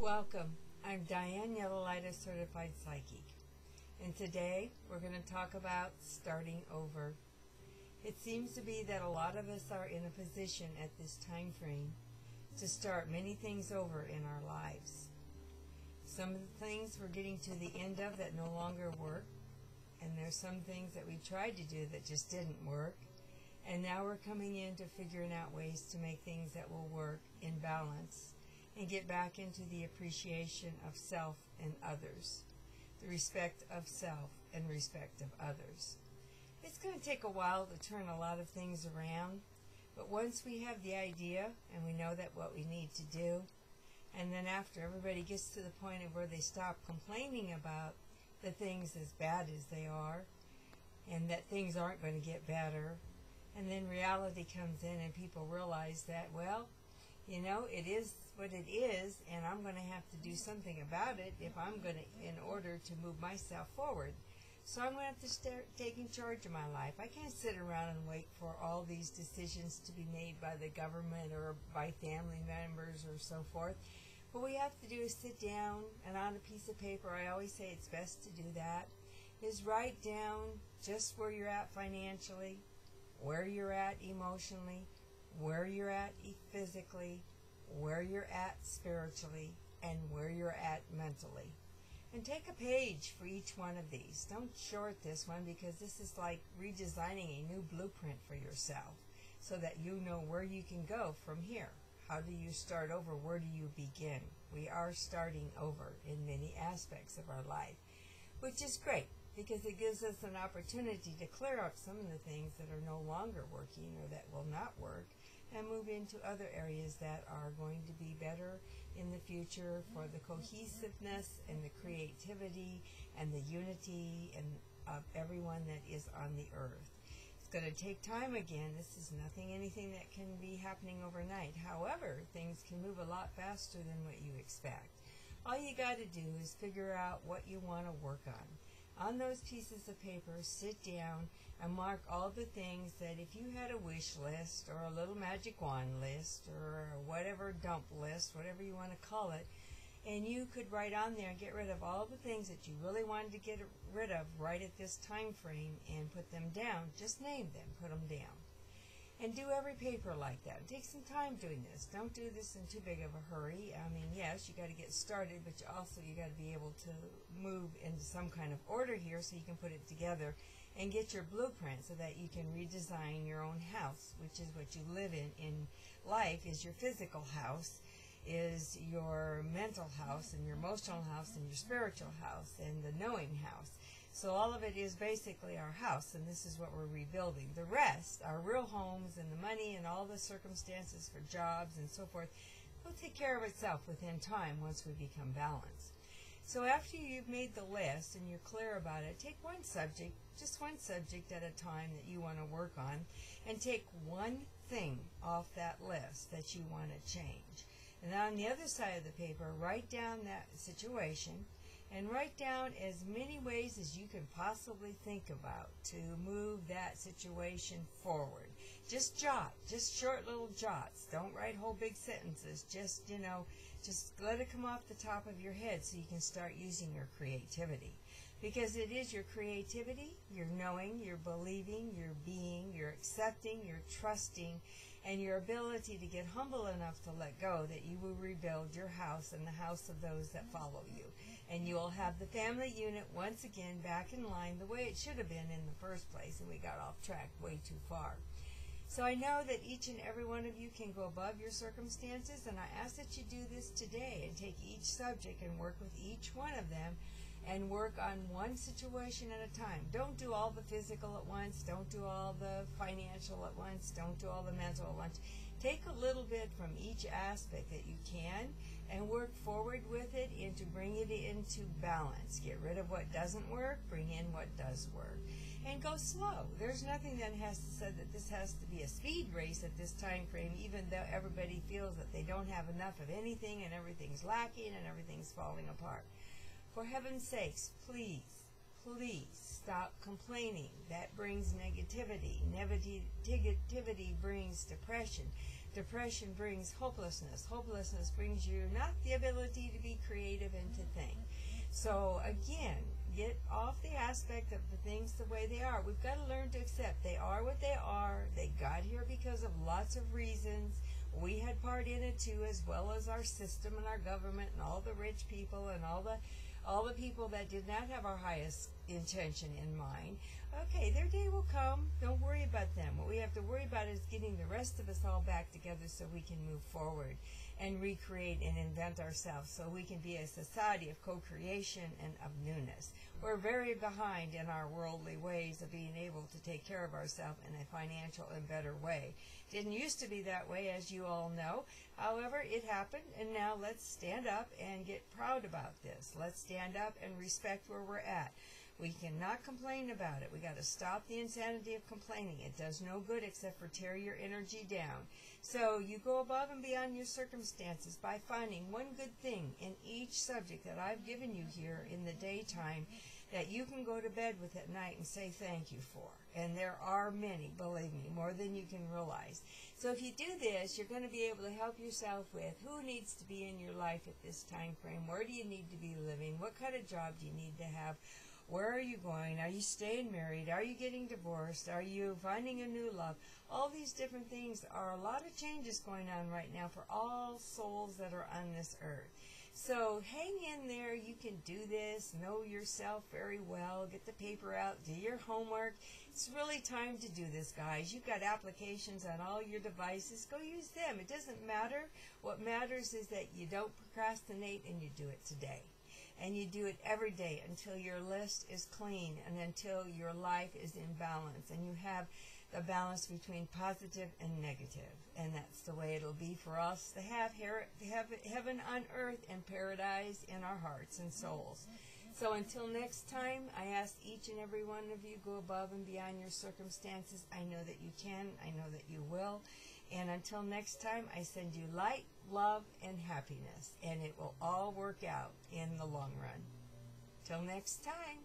Welcome. I'm Diane Yellow-Light, Certified Psychic, and today we're going to talk about starting over. It seems to be that a lot of us are in a position at this time frame to start many things over in our lives. Some of the things we're getting to the end of that no longer work, and there's some things that we tried to do that just didn't work, and now we're coming into figuring out ways to make things that will work in balance and get back into the appreciation of self and others, the respect of self and respect of others. It's going to take a while to turn a lot of things around, but once we have the idea and we know that what we need to do, and then after everybody gets to the point of where they stop complaining about the things as bad as they are, and that things aren't going to get better, and then reality comes in and people realize that, well, you know, it is what it is, and I'm going to have to do something about it if I'm going to, in order to move myself forward. So I'm going to have to start taking charge of my life. I can't sit around and wait for all these decisions to be made by the government or by family members or so forth. What we have to do is sit down, and on a piece of paper, I always say it's best to do that, is write down just where you're at financially, where you're at emotionally, where you're at physically, where you're at spiritually, and where you're at mentally. And take a page for each one of these. Don't short this one, because this is like redesigning a new blueprint for yourself so that you know where you can go from here. How do you start over? Where do you begin? We are starting over in many aspects of our life, which is great because it gives us an opportunity to clear up some of the things that are no longer working or that will not work, and move into other areas that are going to be better in the future for the cohesiveness and the creativity and the unity and of everyone that is on the earth. It's going to take time again. This is anything that can be happening overnight. However, things can move a lot faster than what you expect. All you got to do is figure out what you want to work on. On those pieces of paper, sit down and mark all the things that if you had a wish list or a little magic wand list or whatever dump list, whatever you want to call it, and you could write on there and get rid of all the things that you really wanted to get rid of right at this time frame and put them down. Just name them, put them down. And do every paper like that. Take some time doing this. Don't do this in too big of a hurry. I mean, yes, you got to get started, but you got to be able to move into some kind of order here so you can put it together and get your blueprint so that you can redesign your own house, which is what you live in life, is your physical house, is your mental house, and your emotional house, and your spiritual house, and the knowing house. So all of it is basically our house, and this is what we're rebuilding. The rest, our real homes and the money and all the circumstances for jobs and so forth, will take care of itself within time once we become balanced. So after you've made the list and you're clear about it, take one subject, just one subject at a time that you want to work on, and take one thing off that list that you want to change. And on the other side of the paper, write down that situation, and write down as many ways as you can possibly think about to move that situation forward. Just jot, just short little jots. Don't write whole big sentences. Just, just let it come off the top of your head so you can start using your creativity. Because it is your creativity, your knowing, your believing, your being, your accepting, your trusting, and your ability to get humble enough to let go that you will rebuild your house and the house of those that follow you. And you will have the family unit once again back in line the way it should have been in the first place, and we got off track way too far. So I know that each and every one of you can go above your circumstances, and I ask that you do this today and take each subject and work with each one of them and work on one situation at a time. Don't do all the physical at once. Don't do all the financial at once. Don't do all the mental at once. Take a little bit from each aspect that you can and work forward with it and to bring it into balance. Get rid of what doesn't work, bring in what does work. And go slow. There's nothing that has to say that this has to be a speed race at this time frame, even though everybody feels that they don't have enough of anything and everything's lacking and everything's falling apart. For heaven's sakes, please, please stop complaining. That brings negativity. Negativity brings depression. Depression brings hopelessness. Hopelessness brings you not the ability to be creative and to think. So again, get off the aspect of the things the way they are. We've got to learn to accept they are what they are. They got here because of lots of reasons. We had part in it too, as well as our system and our government and all the rich people and all the people that did not have our highest intention in mind. Okay, their day will come. Don't worry about them. What we have to worry about is getting the rest of us all back together so we can move forward and recreate and invent ourselves so we can be a society of co-creation and of newness. We're very behind in our worldly ways of being able to take care of ourselves in a financial and better way. Didn't used to be that way, as you all know. However, it happened, and now let's stand up and get proud about this. Let's stand up and respect where we're at. We cannot complain about it. We got to stop the insanity of complaining. It does no good except for tear your energy down. So you go above and beyond your circumstances by finding one good thing in each subject that I've given you here in the daytime that you can go to bed with at night and say thank you for. And there are many, believe me, more than you can realize. So if you do this, you're going to be able to help yourself with who needs to be in your life at this time frame. Where do you need to be living? What kind of job do you need to have? Where are you going? Are you staying married? Are you getting divorced? Are you finding a new love? All these different things are a lot of changes going on right now for all souls that are on this earth. So hang in there. You can do this. Know yourself very well. Get the paper out. Do your homework. It's really time to do this, guys. You've got applications on all your devices. Go use them. It doesn't matter. What matters is that you don't procrastinate and you do it today. And you do it every day until your list is clean and until your life is in balance and you have the balance between positive and negative. And that's the way it'll be for us to have heaven on earth and paradise in our hearts and souls. So until next time, I ask each and every one of you, go above and beyond your circumstances. I know that you can. I know that you will. And until next time, I send you light, love, and happiness. And it will all work out in the long run. Till next time.